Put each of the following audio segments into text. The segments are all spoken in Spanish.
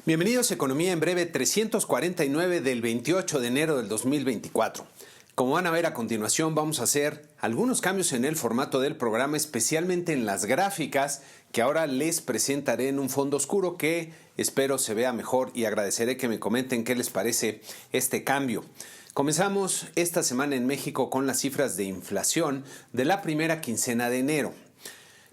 Bienvenidos a Economía en Breve 349 del 28 de enero del 2024. Como van a ver a continuación, vamos a hacer algunos cambios en el formato del programa, especialmente en las gráficas, que ahora les presentaré en un fondo oscuro que espero se vea mejor y agradeceré que me comenten qué les parece este cambio. Comenzamos esta semana en México con las cifras de inflación de la primera quincena de enero.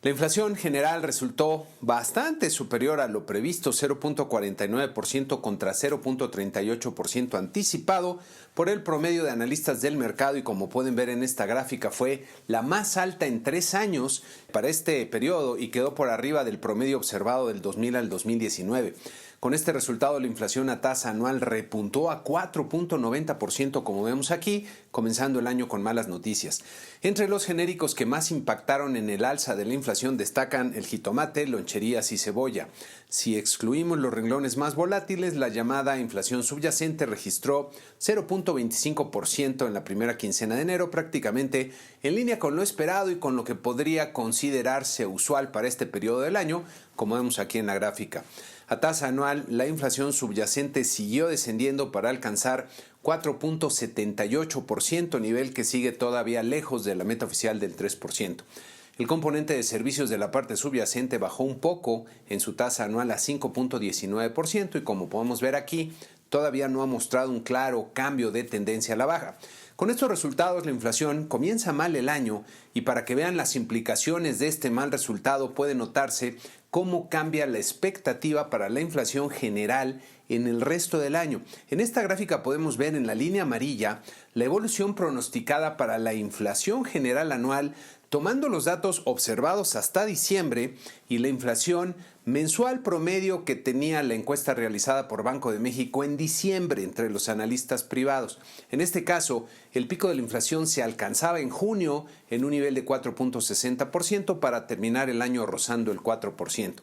La inflación general resultó bastante superior a lo previsto, 0.49% contra 0.38% anticipado por el promedio de analistas del mercado, y como pueden ver en esta gráfica fue la más alta en 3 años para este periodo y quedó por arriba del promedio observado del 2000 al 2019. Con este resultado, la inflación a tasa anual repuntó a 4.90%, como vemos aquí, comenzando el año con malas noticias. Entre los genéricos que más impactaron en el alza de la inflación destacan el jitomate, loncherías y cebolla. Si excluimos los renglones más volátiles, la llamada inflación subyacente registró 0.25% en la primera quincena de enero, prácticamente en línea con lo esperado y con lo que podría considerarse usual para este periodo del año, como vemos aquí en la gráfica. A tasa anual, la inflación subyacente siguió descendiendo para alcanzar 4.78%, nivel que sigue todavía lejos de la meta oficial del 3%. El componente de servicios de la parte subyacente bajó un poco en su tasa anual a 5.19% y, como podemos ver aquí, todavía no ha mostrado un claro cambio de tendencia a la baja. Con estos resultados, la inflación comienza mal el año, y para que vean las implicaciones de este mal resultado puede notarse cómo cambia la expectativa para la inflación general en el resto del año. En esta gráfica podemos ver en la línea amarilla la evolución pronosticada para la inflación general anual, tomando los datos observados hasta diciembre y la inflación mensual promedio que tenía la encuesta realizada por Banco de México en diciembre entre los analistas privados. En este caso, el pico de la inflación se alcanzaba en junio en un nivel de 4.60% para terminar el año rozando el 4%.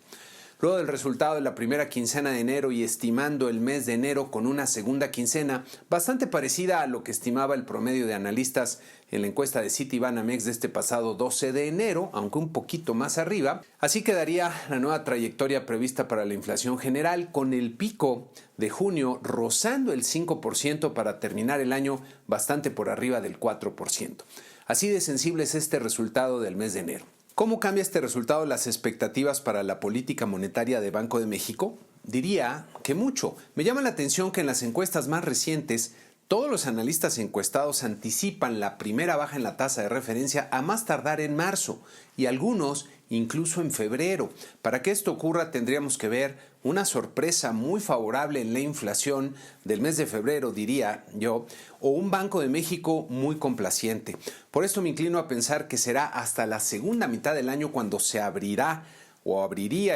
Luego del resultado de la primera quincena de enero y estimando el mes de enero con una segunda quincena bastante parecida a lo que estimaba el promedio de analistas en la encuesta de Citibanamex de este pasado 12 de enero, aunque un poquito más arriba, así quedaría la nueva trayectoria prevista para la inflación general, con el pico de junio rozando el 5% para terminar el año bastante por arriba del 4%. Así de sensible es este resultado del mes de enero. ¿Cómo cambia este resultado las expectativas para la política monetaria de Banco de México? Diría que mucho. Me llama la atención que en las encuestas más recientes, todos los analistas encuestados anticipan la primera baja en la tasa de referencia a más tardar en marzo, y algunos incluso en febrero. Para que esto ocurra tendríamos que ver una sorpresa muy favorable en la inflación del mes de febrero, diría yo, o un Banco de México muy complaciente. Por esto me inclino a pensar que será hasta la segunda mitad del año cuando se abriría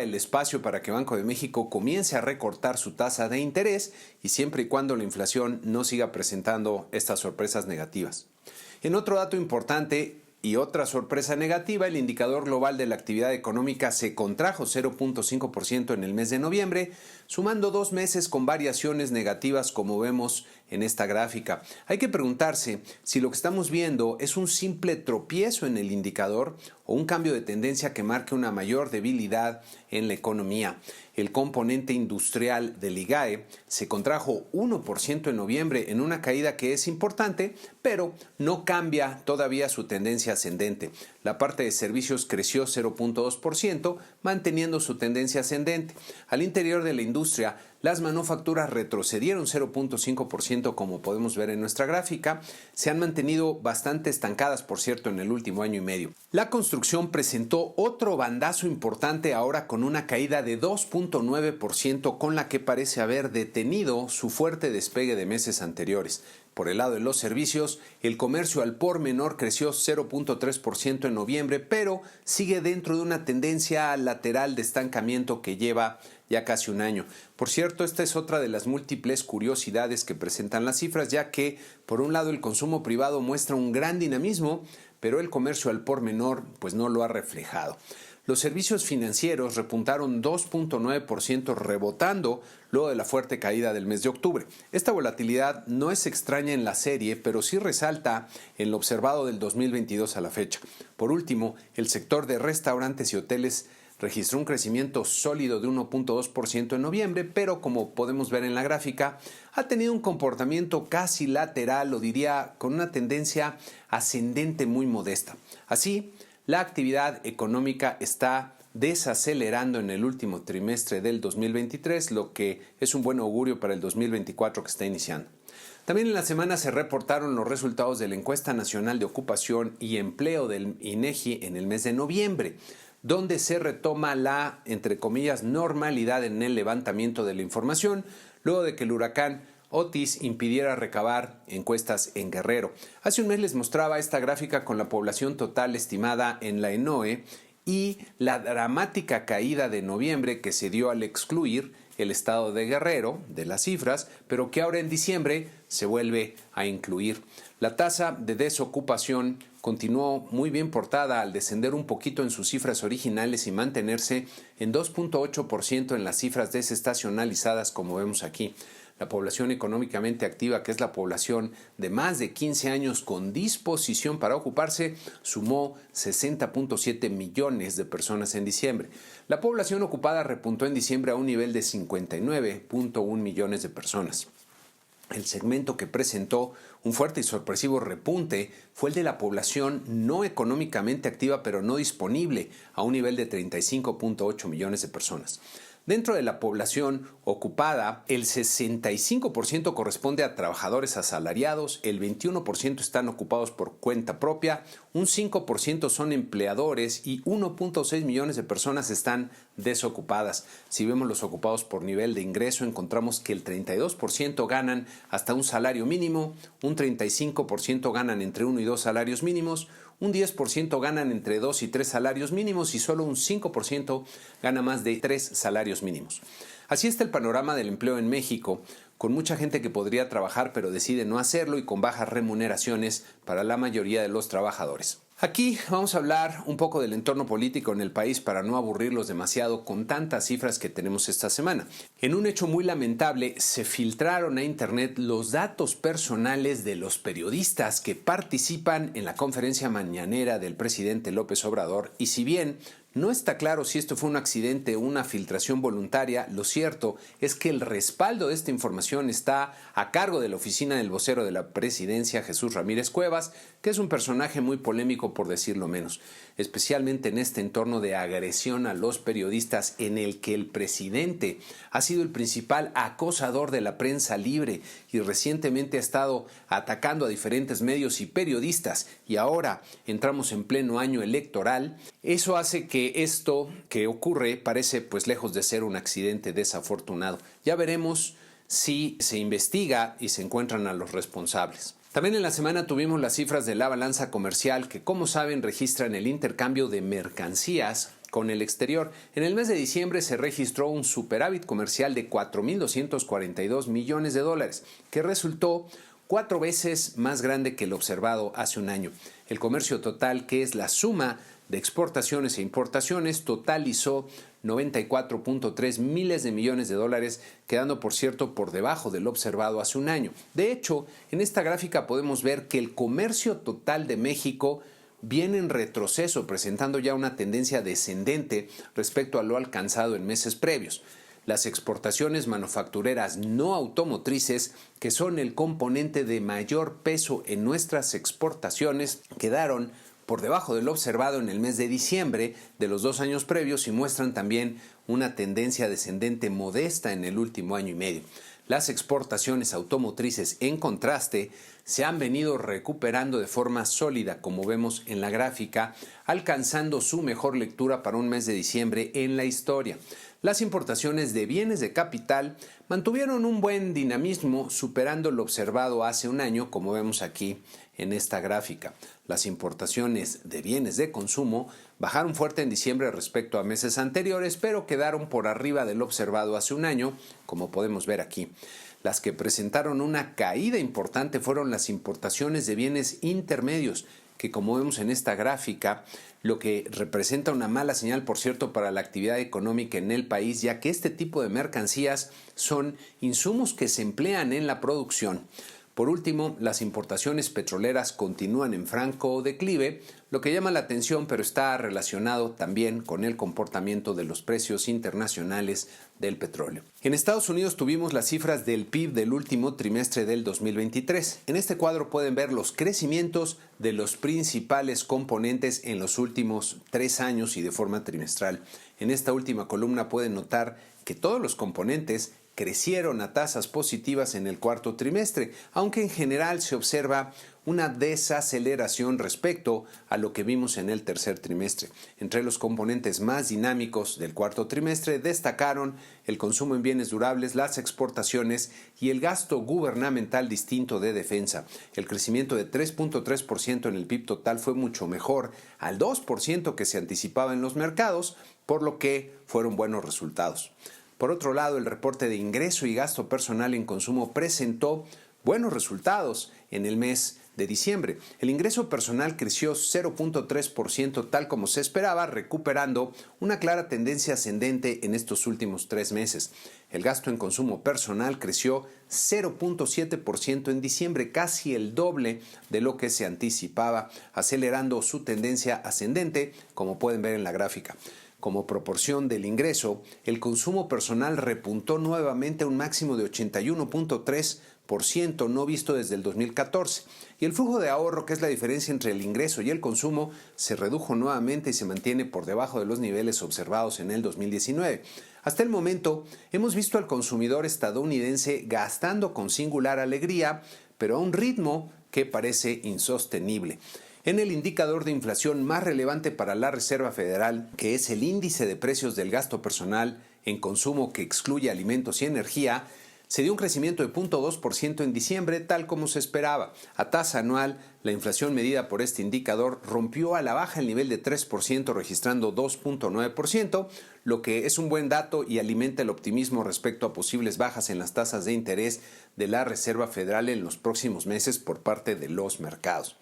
el espacio para que Banco de México comience a recortar su tasa de interés, y siempre y cuando la inflación no siga presentando estas sorpresas negativas. En otro dato importante y otra sorpresa negativa, el indicador global de la actividad económica se contrajo 0.5% en el mes de noviembre, sumando 2 meses con variaciones negativas como vemos en esta gráfica. Hay que preguntarse si lo que estamos viendo es un simple tropiezo en el indicador o un cambio de tendencia que marque una mayor debilidad en la economía. El componente industrial del IGAE se contrajo 1% en noviembre en una caída que es importante, pero no cambia todavía su tendencia ascendente. La parte de servicios creció 0.2%, manteniendo su tendencia ascendente. Al interior de la industria, las manufacturas retrocedieron 0.5%, como podemos ver en nuestra gráfica. Se han mantenido bastante estancadas, por cierto, en el último año y medio. La construcción presentó otro bandazo importante ahora con una caída de 2.9%, con la que parece haber detenido su fuerte despegue de meses anteriores. Por el lado de los servicios, el comercio al por menor creció 0.3% en noviembre, pero sigue dentro de una tendencia lateral de estancamiento que lleva ya casi un año. Por cierto, esta es otra de las múltiples curiosidades que presentan las cifras, ya que, por un lado, el consumo privado muestra un gran dinamismo, pero el comercio al por menor pues no lo ha reflejado. Los servicios financieros repuntaron 2.9%, rebotando luego de la fuerte caída del mes de octubre. Esta volatilidad no es extraña en la serie, pero sí resalta en lo observado del 2022 a la fecha. Por último, el sector de restaurantes y hoteles registró un crecimiento sólido de 1.2% en noviembre, pero como podemos ver en la gráfica, ha tenido un comportamiento casi lateral, o diría con una tendencia ascendente muy modesta. Así, la actividad económica está desacelerando en el último trimestre del 2023, lo que es un buen augurio para el 2024 que está iniciando. También en la semana se reportaron los resultados de la Encuesta Nacional de Ocupación y Empleo del INEGI en el mes de noviembre, donde se retoma la, entre comillas, normalidad en el levantamiento de la información, luego de que el huracán Otis impidiera recabar encuestas en Guerrero. Hace un mes les mostraba esta gráfica con la población total estimada en la ENOE y la dramática caída de noviembre que se dio al excluir el estado de Guerrero de las cifras, pero que ahora en diciembre se vuelve a incluir. La tasa de desocupación continuó muy bien portada al descender un poquito en sus cifras originales y mantenerse en 2.8% en las cifras desestacionalizadas, como vemos aquí. La población económicamente activa, que es la población de más de 15 años con disposición para ocuparse, sumó 60.7 millones de personas en diciembre. La población ocupada repuntó en diciembre a un nivel de 59.1 millones de personas. El segmento que presentó un fuerte y sorpresivo repunte fue el de la población no económicamente activa pero no disponible, a un nivel de 35.8 millones de personas. Dentro de la población ocupada, el 65% corresponde a trabajadores asalariados, el 21% están ocupados por cuenta propia, un 5% son empleadores y 1.6 millones de personas están desocupadas. Si vemos los ocupados por nivel de ingreso, encontramos que el 32% ganan hasta un salario mínimo, un 35% ganan entre 1 y 2 salarios mínimos, un 10% ganan entre 2 y 3 salarios mínimos y solo un 5% gana más de 3 salarios mínimos. Así está el panorama del empleo en México, con mucha gente que podría trabajar pero decide no hacerlo y con bajas remuneraciones para la mayoría de los trabajadores. Aquí vamos a hablar un poco del entorno político en el país para no aburrirlos demasiado con tantas cifras que tenemos esta semana. En un hecho muy lamentable, se filtraron a internet los datos personales de los periodistas que participan en la conferencia mañanera del presidente López Obrador, y si bien no está claro si esto fue un accidente o una filtración voluntaria, lo cierto es que el respaldo de esta información está a cargo de la oficina del vocero de la presidencia, Jesús Ramírez Cuevas, que es un personaje muy polémico por decirlo menos, especialmente en este entorno de agresión a los periodistas en el que el presidente ha sido el principal acosador de la prensa libre y recientemente ha estado atacando a diferentes medios y periodistas, y ahora entramos en pleno año electoral. Eso hace que esto que ocurre parece pues lejos de ser un accidente desafortunado. Ya veremos si se investiga y se encuentran a los responsables. También en la semana tuvimos las cifras de la balanza comercial que, como saben, registran el intercambio de mercancías con el exterior. En el mes de diciembre se registró un superávit comercial de 4.242 millones de dólares, que resultó 4 veces más grande que el observado hace un año. El comercio total, que es la suma de exportaciones e importaciones, totalizó 94.3 miles de millones de dólares, quedando, por cierto, por debajo del observado hace un año. De hecho, en esta gráfica podemos ver que el comercio total de México viene en retroceso, presentando ya una tendencia descendente respecto a lo alcanzado en meses previos. Las exportaciones manufactureras no automotrices, que son el componente de mayor peso en nuestras exportaciones, quedaron por debajo del observado en el mes de diciembre de los 2 años previos y muestran también una tendencia descendente modesta en el último año y medio. Las exportaciones automotrices, en contraste, se han venido recuperando de forma sólida, como vemos en la gráfica, alcanzando su mejor lectura para un mes de diciembre en la historia. Las importaciones de bienes de capital mantuvieron un buen dinamismo, superando lo observado hace un año, como vemos aquí en esta gráfica. Las importaciones de bienes de consumo bajaron fuerte en diciembre respecto a meses anteriores, pero quedaron por arriba del observado hace un año, como podemos ver aquí. Las que presentaron una caída importante fueron las importaciones de bienes intermedios, que, como vemos en esta gráfica, lo que representa una mala señal, por cierto, para la actividad económica en el país, ya que este tipo de mercancías son insumos que se emplean en la producción. Por último, las importaciones petroleras continúan en franco declive, lo que llama la atención, pero está relacionado también con el comportamiento de los precios internacionales del petróleo. En Estados Unidos tuvimos las cifras del PIB del último trimestre del 2023. En este cuadro pueden ver los crecimientos de los principales componentes en los últimos 3 años y de forma trimestral. En esta última columna pueden notar que todos los componentes crecieron a tasas positivas en el cuarto trimestre, aunque en general se observa una desaceleración respecto a lo que vimos en el tercer trimestre. Entre los componentes más dinámicos del cuarto trimestre destacaron el consumo en bienes durables, las exportaciones y el gasto gubernamental distinto de defensa. El crecimiento de 3.3% en el PIB total fue mucho mejor al 2% que se anticipaba en los mercados, por lo que fueron buenos resultados. Por otro lado, el reporte de ingreso y gasto personal en consumo presentó buenos resultados en el mes de diciembre. El ingreso personal creció 0.3% tal como se esperaba, recuperando una clara tendencia ascendente en estos últimos 3 meses. El gasto en consumo personal creció 0.7% en diciembre, casi el doble de lo que se anticipaba, acelerando su tendencia ascendente, como pueden ver en la gráfica. Como proporción del ingreso, el consumo personal repuntó nuevamente a un máximo de 81.3%, no visto desde el 2014. Y el flujo de ahorro, que es la diferencia entre el ingreso y el consumo, se redujo nuevamente y se mantiene por debajo de los niveles observados en el 2019. Hasta el momento, hemos visto al consumidor estadounidense gastando con singular alegría, pero a un ritmo que parece insostenible. En el indicador de inflación más relevante para la Reserva Federal, que es el índice de precios del gasto personal en consumo que excluye alimentos y energía, se dio un crecimiento de 0.2% en diciembre, tal como se esperaba. A tasa anual, la inflación medida por este indicador rompió a la baja el nivel de 3%, registrando 2.9%, lo que es un buen dato y alimenta el optimismo respecto a posibles bajas en las tasas de interés de la Reserva Federal en los próximos meses por parte de los mercados.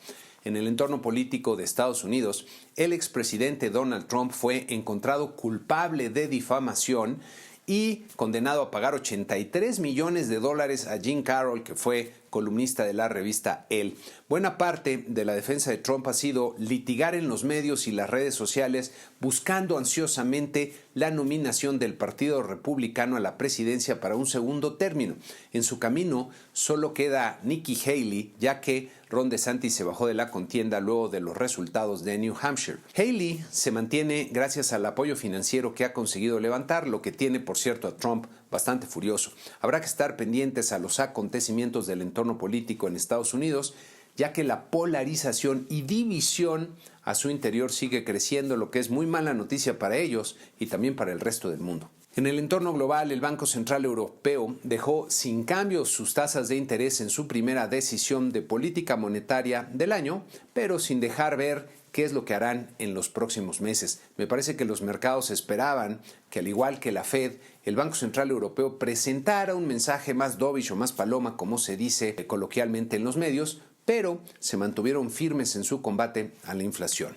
En el entorno político de Estados Unidos, el expresidente Donald Trump fue encontrado culpable de difamación y condenado a pagar $83 millones a Jim Carroll, que fue columnista de la revista Elle. Buena parte de la defensa de Trump ha sido litigar en los medios y las redes sociales buscando ansiosamente la nominación del Partido Republicano a la presidencia para un segundo término. En su camino solo queda Nikki Haley, ya que Ron DeSantis se bajó de la contienda luego de los resultados de New Hampshire. Haley se mantiene gracias al apoyo financiero que ha conseguido levantar, lo que tiene, por cierto, a Trump bastante furioso. Habrá que estar pendientes a los acontecimientos del entorno político en Estados Unidos, ya que la polarización y división a su interior sigue creciendo, lo que es muy mala noticia para ellos y también para el resto del mundo. En el entorno global, el Banco Central Europeo dejó sin cambios sus tasas de interés en su primera decisión de política monetaria del año, pero sin dejar ver qué es lo que harán en los próximos meses. Me parece que los mercados esperaban que, al igual que la Fed, el Banco Central Europeo presentara un mensaje más dovish o más paloma, como se dice coloquialmente en los medios, pero se mantuvieron firmes en su combate a la inflación.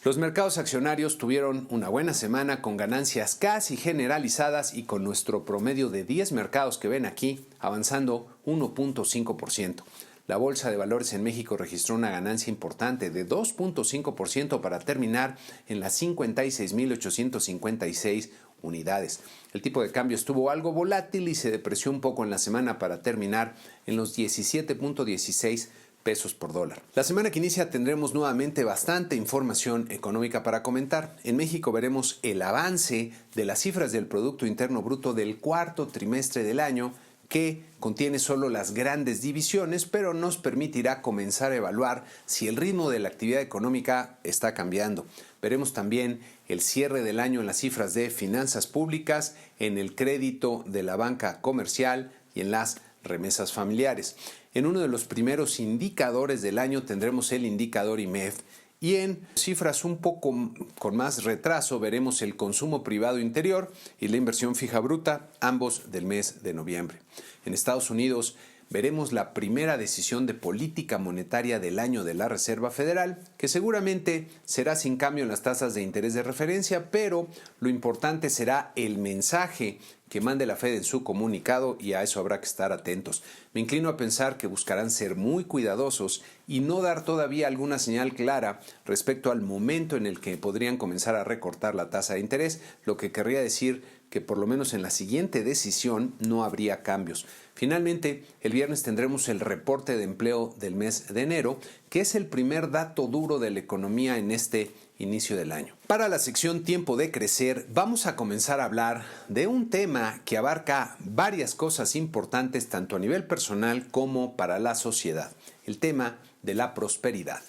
Los mercados accionarios tuvieron una buena semana con ganancias casi generalizadas y con nuestro promedio de 10 mercados que ven aquí avanzando 1.5%. La Bolsa de Valores en México registró una ganancia importante de 2.5% para terminar en las 56.856 unidades. El tipo de cambio estuvo algo volátil y se depreció un poco en la semana para terminar en los 17.16 pesos por dólar. La semana que inicia tendremos nuevamente bastante información económica para comentar. En México veremos el avance de las cifras del Producto Interno Bruto del cuarto trimestre del año, que contiene solo las grandes divisiones, pero nos permitirá comenzar a evaluar si el ritmo de la actividad económica está cambiando. Veremos también el cierre del año en las cifras de finanzas públicas, en el crédito de la banca comercial y en las remesas familiares. En uno de los primeros indicadores del año tendremos el indicador IMEF, y en cifras un poco con más retraso veremos el consumo privado interior y la inversión fija bruta, ambos del mes de noviembre. En Estados Unidos veremos la primera decisión de política monetaria del año de la Reserva Federal, que seguramente será sin cambio en las tasas de interés de referencia, pero lo importante será el mensaje que mande la Fed en su comunicado y a eso habrá que estar atentos. Me inclino a pensar que buscarán ser muy cuidadosos y no dar todavía alguna señal clara respecto al momento en el que podrían comenzar a recortar la tasa de interés, lo que querría decir que por lo menos en la siguiente decisión no habría cambios. Finalmente, el viernes tendremos el reporte de empleo del mes de enero, que es el primer dato duro de la economía en este inicio del año. Para la sección Tiempo de Crecer, vamos a comenzar a hablar de un tema que abarca varias cosas importantes tanto a nivel personal como para la sociedad, el tema de la prosperidad.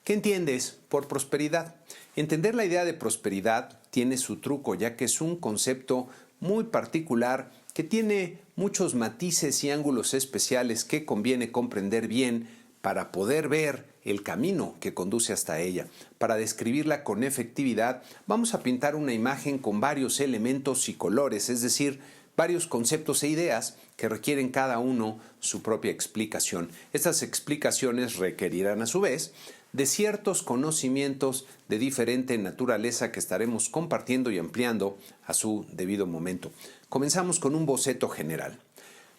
¿Qué entiendes por prosperidad? Entender la idea de prosperidad tiene su truco, ya que es un concepto muy particular que tiene muchos matices y ángulos especiales que conviene comprender bien para poder ver el camino que conduce hasta ella. Para describirla con efectividad, vamos a pintar una imagen con varios elementos y colores, es decir, varios conceptos e ideas que requieren cada uno su propia explicación. Estas explicaciones requerirán a su vez de ciertos conocimientos de diferente naturaleza que estaremos compartiendo y ampliando a su debido momento. Comenzamos con un boceto general.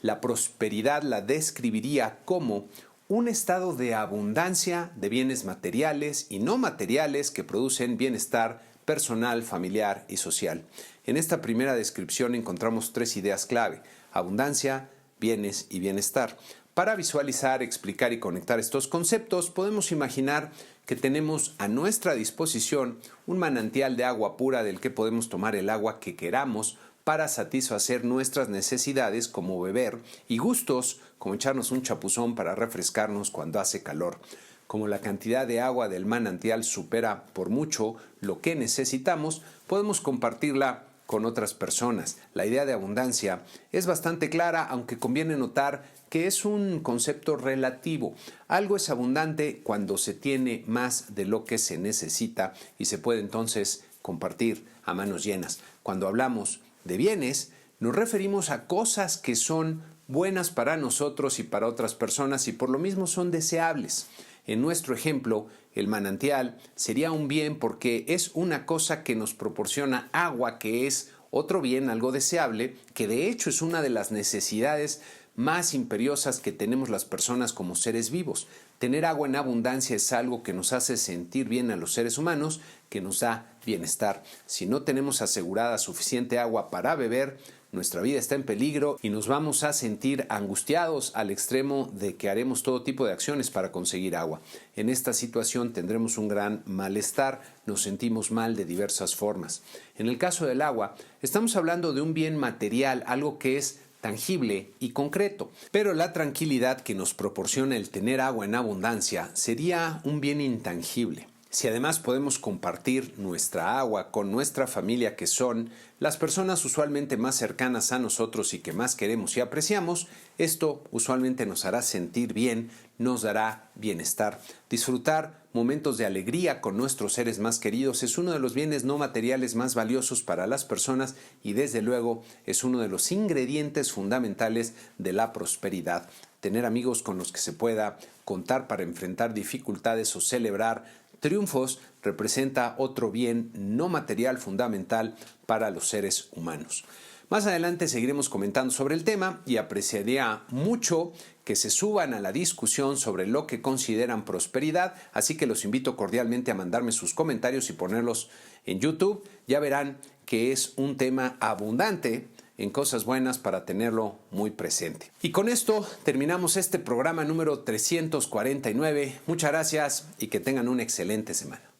La prosperidad la describiría como un estado de abundancia de bienes materiales y no materiales que producen bienestar personal, familiar y social. En esta primera descripción encontramos tres ideas clave: abundancia, bienes y bienestar. Para visualizar, explicar y conectar estos conceptos, podemos imaginar que tenemos a nuestra disposición un manantial de agua pura del que podemos tomar el agua que queramos para satisfacer nuestras necesidades como beber y gustos como echarnos un chapuzón para refrescarnos cuando hace calor. Como la cantidad de agua del manantial supera por mucho lo que necesitamos, podemos compartirla con otras personas. La idea de abundancia es bastante clara, aunque conviene notar que es un concepto relativo. Algo es abundante cuando se tiene más de lo que se necesita y se puede entonces compartir a manos llenas. Cuando hablamos de bienes, nos referimos a cosas que son buenas para nosotros y para otras personas y por lo mismo son deseables. En nuestro ejemplo, el manantial sería un bien porque es una cosa que nos proporciona agua, que es otro bien, algo deseable, que de hecho es una de las necesidades más imperiosas que tenemos las personas como seres vivos. Tener agua en abundancia es algo que nos hace sentir bien a los seres humanos, que nos da bienestar. Si no tenemos asegurada suficiente agua para beber, nuestra vida está en peligro y nos vamos a sentir angustiados al extremo de que haremos todo tipo de acciones para conseguir agua. En esta situación tendremos un gran malestar, nos sentimos mal de diversas formas. En el caso del agua, estamos hablando de un bien material, algo que es tangible y concreto. Pero la tranquilidad que nos proporciona el tener agua en abundancia sería un bien intangible. Si además podemos compartir nuestra agua con nuestra familia, que son las personas usualmente más cercanas a nosotros y que más queremos y apreciamos, esto usualmente nos hará sentir bien, nos dará bienestar. Disfrutar momentos de alegría con nuestros seres más queridos es uno de los bienes no materiales más valiosos para las personas y desde luego es uno de los ingredientes fundamentales de la prosperidad. Tener amigos con los que se pueda contar para enfrentar dificultades o celebrar triunfos representa otro bien no material fundamental para los seres humanos. Más adelante seguiremos comentando sobre el tema y apreciaría mucho que se suban a la discusión sobre lo que consideran prosperidad, así que los invito cordialmente a mandarme sus comentarios y ponerlos en YouTube. Ya verán que es un tema abundante en cosas buenas para tenerlo muy presente. Y con esto terminamos este programa número 349. Muchas gracias y que tengan una excelente semana.